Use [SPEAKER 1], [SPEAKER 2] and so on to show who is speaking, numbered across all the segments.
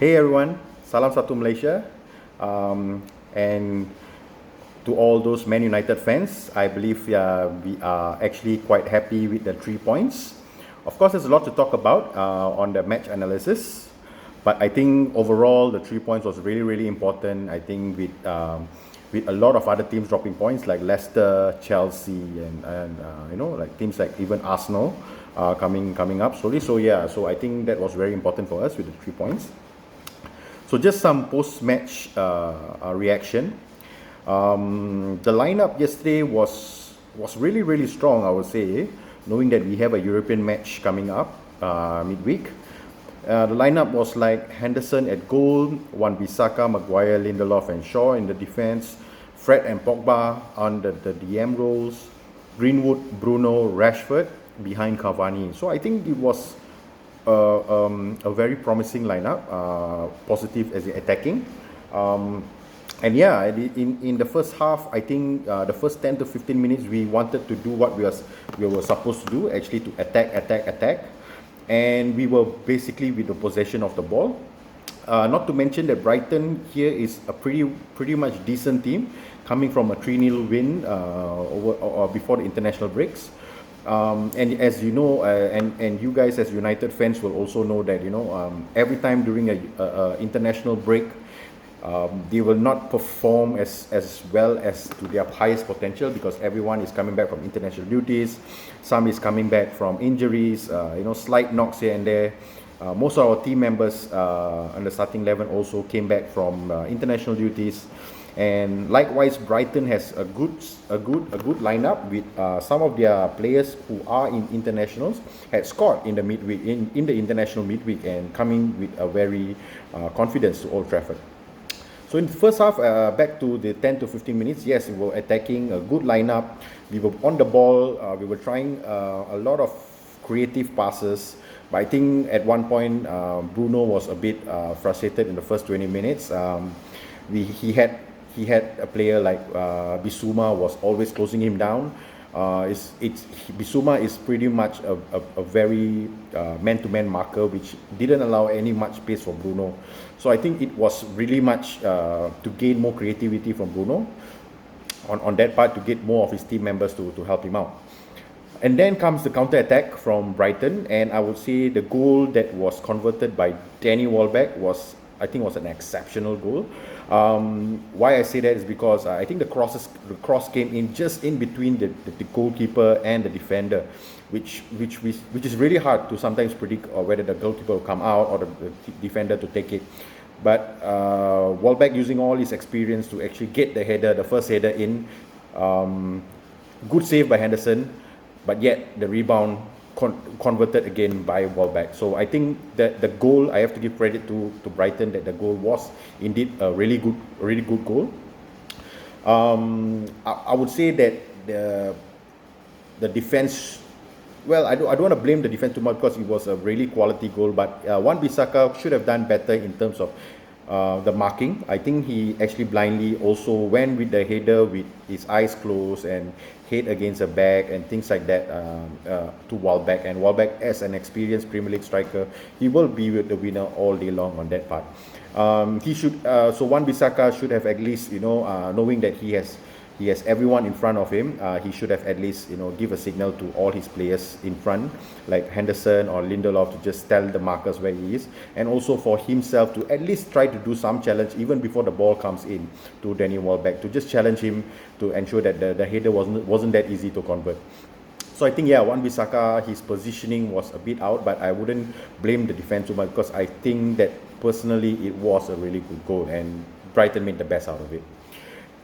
[SPEAKER 1] Hey everyone, salam satu Malaysia, and to all those Man United fans, I believe we are actually quite happy with the 3 points. Of course, there's a lot to talk about on the match analysis, but I think overall the 3 points was really important. I think with a lot of other teams dropping points like Leicester, Chelsea, and like teams like even Arsenal coming up slowly. So I think that was very important for us with the 3 points. So just some post-match reaction. The lineup yesterday was really strong, I would say, knowing that we have a European match coming up midweek. The lineup was like Henderson at goal, Wan-Bissaka, Maguire, Lindelof and Shaw in the defense, Fred and Pogba on the DM roles, Greenwood, Bruno, Rashford behind Cavani. So I think it was a very promising lineup, positive as in attacking. And yeah, in the first half, I think the first 10 to 15 minutes, we wanted to do what we were supposed to do, actually to attack. And we were basically with the possession of the ball. Not to mention that Brighton here is a pretty much decent team, coming from a 3-0 win before the international breaks. And as you know, and you guys as United fans will also know that every time during a international break, they will not perform as well as to their highest potential, because everyone is coming back from international duties. Some is coming back from injuries, slight knocks here and there. Most of our team members on the starting 11 also came back from international duties. And likewise, Brighton has a good lineup with some of their players who are in internationals had scored in the midweek in the international midweek and coming with a very confidence to Old Trafford. So in the first half, back to the 10 to 15 minutes, yes, we were attacking, a good lineup. We were on the ball. We were trying a lot of creative passes. But I think at one point, Bruno was a bit frustrated in the first 20 minutes. He had a player like Bissouma was always closing him down. Bissouma is pretty much a very man-to-man marker, which didn't allow any much space for Bruno. So I think it was really much to gain more creativity from Bruno on that part, to get more of his team members to help him out. And then comes the counter-attack from Brighton, and I would say the goal that was converted by Danny Welbeck was an exceptional goal. Why I say that is because I think the cross came in just in between the goalkeeper and the defender, which is really hard to sometimes predict, or whether the goalkeeper will come out or the defender to take it. But Welbeck, using all his experience to actually get the first header in, good save by Henderson, but yet the rebound converted again by Welbeck. So I think that the goal, I have to give credit to Brighton, that the goal was indeed a really good goal. I would say that the defense, well, I don't want to blame the defense too much, because it was a really quality goal, but Wan-Bissaka should have done better in terms of the marking. I think he actually blindly also went with the header with his eyes closed and head against the back and things like that to Welbeck. And Welbeck, as an experienced Premier League striker, he will be with the winner all day long on that part. So Wan-Bissaka should have at least, knowing that he has everyone in front of him, he should have at least give a signal to all his players in front, like Henderson or Lindelof, to just tell the markers where he is, and also for himself to at least try to do some challenge even before the ball comes in to Danny Welbeck, to just challenge him to ensure that the header wasn't that easy to convert. So I think, Wan-Bissaka, his positioning was a bit out, but I wouldn't blame the defense too much, because I think that personally it was a really good goal and Brighton made the best out of it.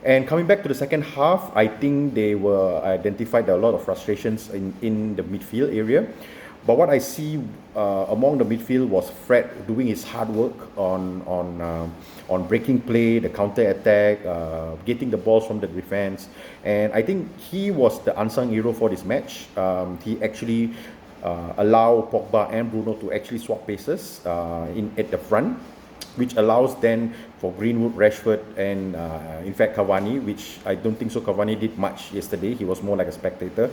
[SPEAKER 1] And coming back to the second half, I think they were identified a lot of frustrations in the midfield area. But what I see among the midfield was Fred doing his hard work on breaking play, the counter attack, getting the balls from the defense, and I think he was the unsung hero for this match. He actually allowed Pogba and Bruno to actually swap paces at the front, which allows then for Greenwood, Rashford, and in fact Cavani, which I don't think so Cavani did much yesterday. He was more like a spectator.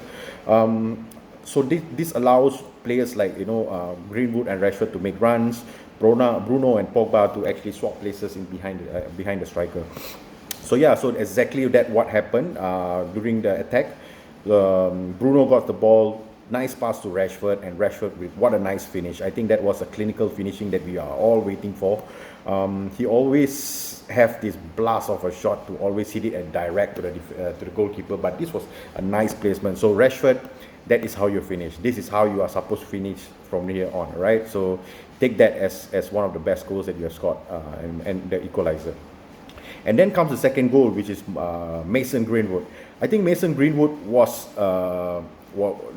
[SPEAKER 1] So this allows players like Greenwood and Rashford to make runs, Bruno and Pogba to actually swap places in behind the striker. So yeah, so exactly that what happened during the attack. Bruno got the ball, nice pass to Rashford, and Rashford with what a nice finish. I think that was a clinical finishing that we are all waiting for. He always have this blast of a shot to always hit it and direct to the goalkeeper, but this was a nice placement. So Rashford, that is how you finish. This is how you are supposed to finish from here on, right? So take that as one of the best goals that you have scored, and the equalizer. And then comes the second goal, which is Mason Greenwood. I think Mason Greenwood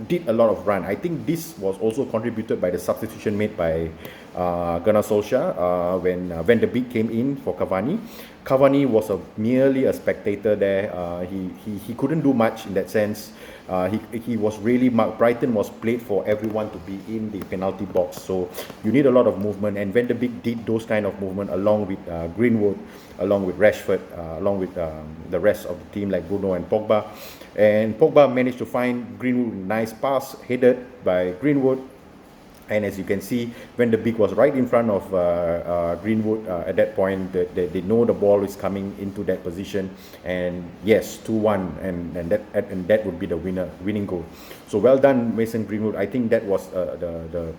[SPEAKER 1] did a lot of run. I think this was also contributed by the substitution made by 𝘗𝘰𝘰𝘵 𝘧𝘰𝘰𝘵 when Van de Beek came in for Cavani. Cavani was merely a spectator there. He couldn't do much in that sense. He was really, Brighton was played for everyone to be in the penalty box, so you need a lot of movement, and Van de Beek did those kind of movement along with Greenwood, along with Rashford, along with the rest of the team like Bruno and Pogba. And Pogba managed to find Greenwood, nice pass headed by Greenwood. And as you can see, Van de Beek was right in front of Greenwood at that point. They know the ball is coming into that position, and yes, 2-1, and that would be the winning goal. So well done, Mason Greenwood. I think that was the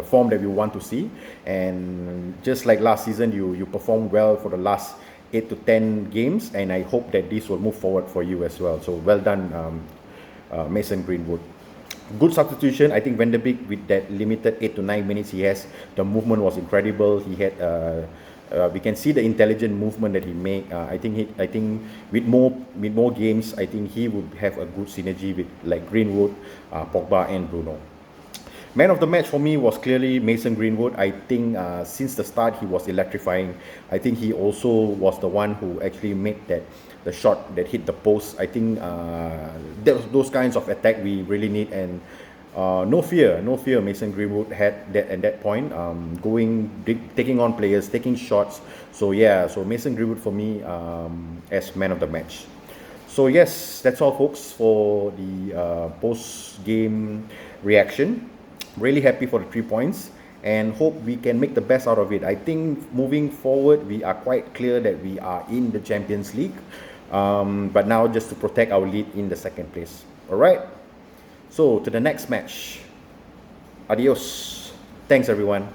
[SPEAKER 1] form that we want to see. And just like last season, you performed well for the last 8 to 10 games, and I hope that this will move forward for you as well. So well done, Mason Greenwood. Good substitution. I think Van de Beek, with that limited 8 to 9 minutes he has, the movement was incredible. He had we can see the intelligent movement that he made. I think with more games, I think he would have a good synergy with like Greenwood, Pogba, and Bruno. Man of the match for me was clearly Mason Greenwood. I think since the start he was electrifying. I think he also was the one who actually made the shot that hit the post. I think those kinds of attack we really need, and no fear Mason Greenwood had that at that point, taking on players, taking shots. So yeah, so Mason Greenwood for me as man of the match. So yes, that's all folks for the post-game reaction. Really happy for the 3 points and hope we can make the best out of it. I think moving forward, we are quite clear that we are in the Champions League. But now just to protect our lead in the second place. Alright, so to the next match. Adios. Thanks everyone.